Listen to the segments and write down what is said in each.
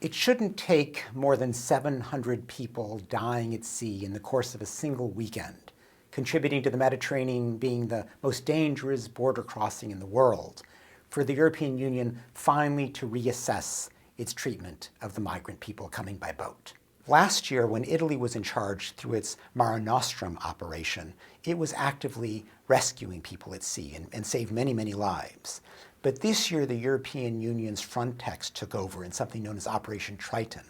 It shouldn't take more than 700 people dying at sea in the course of a single weekend, contributing to the Mediterranean being the most dangerous border crossing in the world, for the European Union finally to reassess its treatment of the migrant people coming by boat. Last year, when Italy was in charge through its Mare Nostrum operation, it was actively rescuing people at sea and saved many, many lives. But this year, the European Union's Frontex took over in something known as Operation Triton.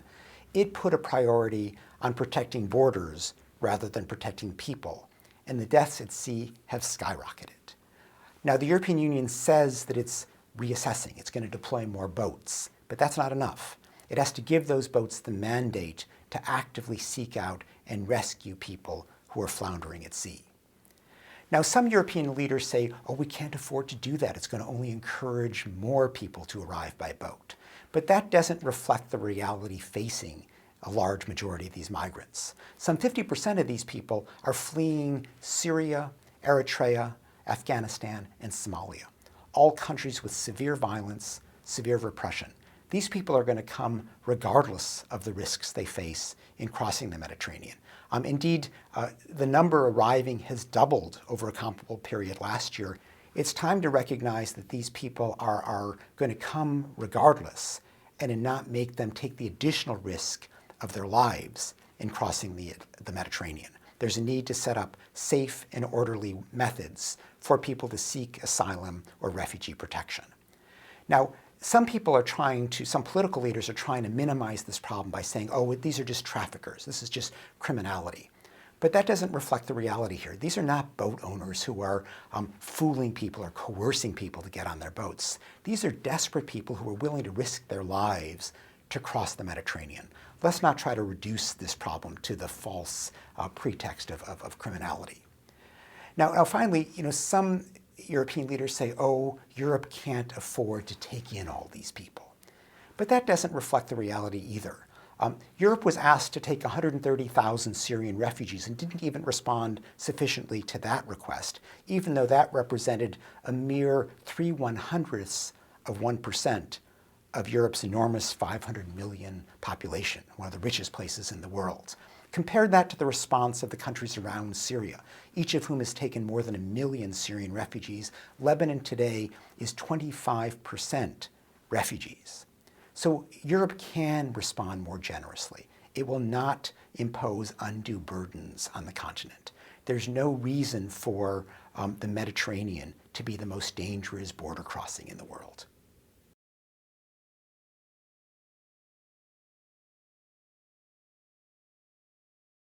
It put a priority on protecting borders rather than protecting people, and the deaths at sea have skyrocketed. Now, the European Union says that it's reassessing, it's going to deploy more boats, but that's not enough. It has to give those boats the mandate to actively seek out and rescue people who are floundering at sea. Now, some European leaders say, oh, we can't afford to do that. It's going to only encourage more people to arrive by boat. But that doesn't reflect the reality facing a large majority of these migrants. Some 50% of these people are fleeing Syria, Eritrea, Afghanistan, and Somalia, all countries with severe violence, severe repression. These people are going to come regardless of the risks they face in crossing the Mediterranean. Indeed, the number arriving has doubled over a comparable period last year. It's time to recognize that these people are going to come regardless and to not make them take the additional risk of their lives in crossing the Mediterranean. There's a need to set up safe and orderly methods for people to seek asylum or refugee protection. Now, some political leaders are trying to minimize this problem by saying, oh, these are just traffickers, this is just criminality. But that doesn't reflect the reality here. These are not boat owners who are fooling people or coercing people to get on their boats. These are desperate people who are willing to risk their lives to cross the Mediterranean. Let's not try to reduce this problem to the false pretext of criminality. Now finally, some European leaders say, oh, Europe can't afford to take in all these people. But that doesn't reflect the reality either. Europe was asked to take 130,000 Syrian refugees and didn't even respond sufficiently to that request, even though that represented a mere 3/100ths of 1% of Europe's enormous 500 million population, one of the richest places in the world. Compare that to the response of the countries around Syria, each of whom has taken more than 1 million Syrian refugees. Lebanon today is 25% refugees. So Europe can respond more generously. It will not impose undue burdens on the continent. There's no reason for the Mediterranean to be the most dangerous border crossing in the world.